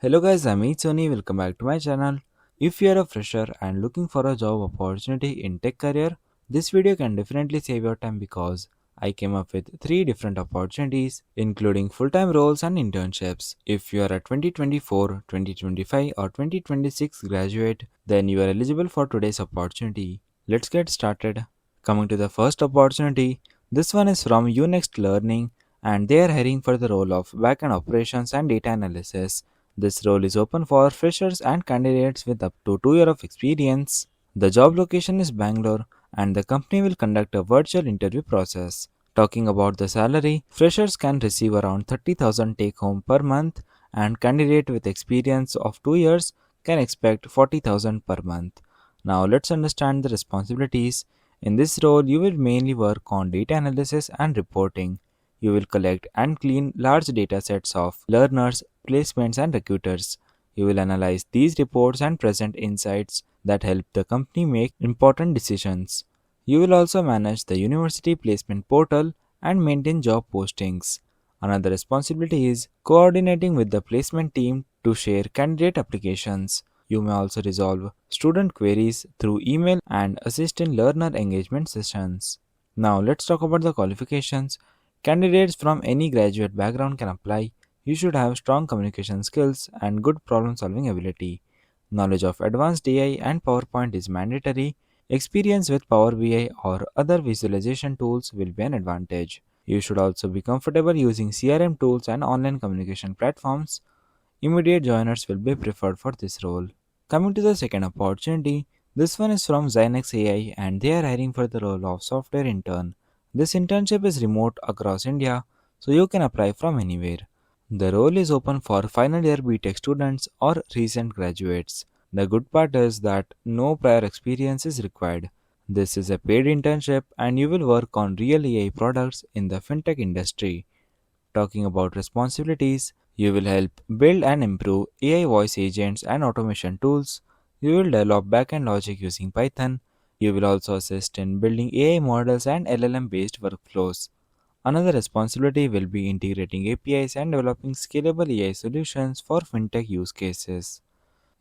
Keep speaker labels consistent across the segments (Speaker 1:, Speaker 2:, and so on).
Speaker 1: Hello guys, I'm Sony. Welcome back to my channel. If you are a fresher and looking for a job opportunity in tech career, this video can definitely save your time because I came up with 3 different opportunities including full-time roles and internships. If you are a 2024, 2025 or 2026 graduate, then you are eligible for today's opportunity. Let's get started. Coming to the first opportunity, this one is from Unext Learning and they are hiring for the role of Backend Operations and Data Analysis. This role is open for freshers and candidates with up to 2 years of experience. The job location is Bangalore and the company will conduct a virtual interview process. Talking about the salary, freshers can receive around 30,000 take home per month and candidate with experience of 2 years can expect 40,000 per month. Now let's understand the responsibilities. In this role, you will mainly work on data analysis and reporting. You will collect and clean large data sets of learners, placements, and recruiters. You will analyze these reports and present insights that help the company make important decisions. You will also manage the university placement portal and maintain job postings. Another responsibility is coordinating with the placement team to share candidate applications. You may also resolve student queries through email and assist in learner engagement sessions. Now, let's talk about the qualifications. Candidates from any graduate background can apply. You should have strong communication skills and good problem solving ability. Knowledge of advanced AI and PowerPoint is mandatory. Experience with Power BI or other visualization tools will be an advantage. You should also be comfortable using CRM tools and online communication platforms. Immediate joiners will be preferred for this role. Coming to the second opportunity, this one is from Zynnex AI and they are hiring for the role of software intern. This internship is remote across India, so you can apply from anywhere. The role is open for final year BTech students or recent graduates. The good part is that no prior experience is required. This is a paid internship and you will work on real AI products in the fintech industry. Talking about responsibilities, you will help build and improve AI voice agents and automation tools. You will develop backend logic using Python. You will also assist in building AI models and LLM based workflows. Another responsibility will be integrating APIs and developing scalable AI solutions for fintech use cases.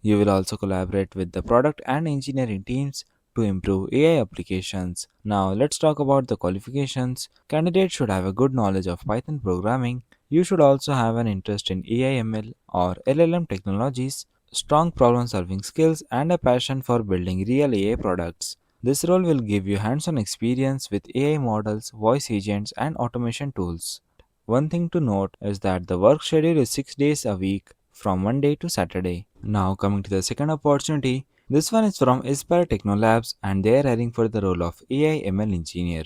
Speaker 1: You will also collaborate with the product and engineering teams to improve AI applications. Now, let's talk about the qualifications. Candidates should have a good knowledge of Python programming. You should also have an interest in AI/ML or LLM technologies, strong problem solving skills, and a passion for building real AI products. This role will give you hands on experience with AI models, voice agents, and automation tools. One thing to note is that the work schedule is 6 days a week from Monday to Saturday. Now, coming to the second opportunity, this one is from eAspire Technolabs and they are hiring for the role of AI ML engineer.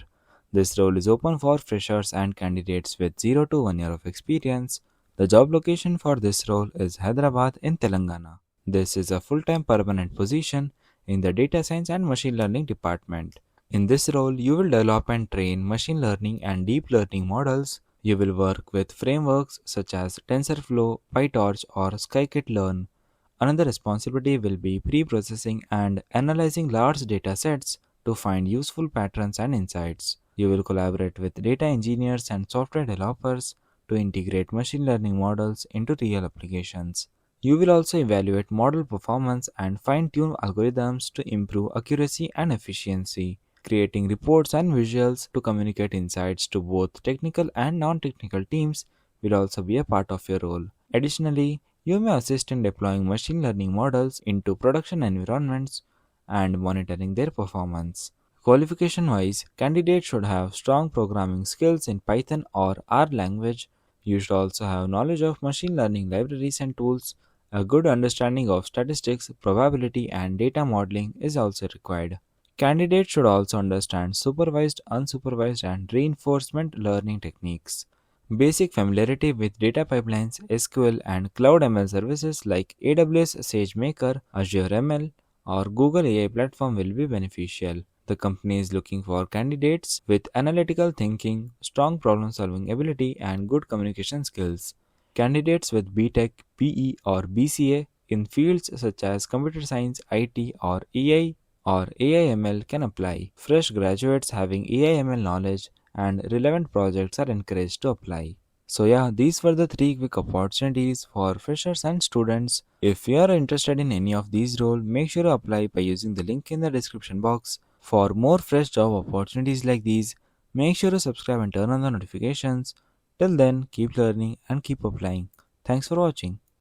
Speaker 1: This role is open for freshers and candidates with 0 to 1 year of experience. The job location for this role is Hyderabad in Telangana. This is a full time permanent position in the data science and machine learning department. In this role, you will develop and train machine learning and deep learning models. You will work with frameworks such as TensorFlow, PyTorch, or Scikit-learn. Another responsibility will be pre-processing and analyzing large data sets to find useful patterns and insights. You will collaborate with data engineers and software developers to integrate machine learning models into real applications. You will also evaluate model performance and fine tune algorithms to improve accuracy and efficiency. Creating reports and visuals to communicate insights to both technical and non technical teams will also be a part of your role. Additionally, you may assist in deploying machine learning models into production environments and monitoring their performance. Qualification wise, candidates should have strong programming skills in Python or R language. You should also have knowledge of machine learning libraries and tools. A good understanding of statistics, probability, and data modeling is also required. Candidates should also understand supervised, unsupervised, and reinforcement learning techniques. Basic familiarity with data pipelines, SQL, and Cloud ML services like AWS SageMaker, Azure ML, or Google AI platform will be beneficial. The company is looking for candidates with analytical thinking, strong problem solving ability, and good communication skills. Candidates with BTech, PE, or BCA in fields such as computer science, IT, or AI or AI/ML can apply. Fresh graduates having AI/ML knowledge and relevant projects are encouraged to apply. So yeah, these were the three quick opportunities for freshers and students. If you are interested in any of these roles, make sure to apply by using the link in the description box. For more fresh job opportunities like these, make sure to subscribe and turn on the notifications. Till then, keep learning and keep applying. Thanks for watching.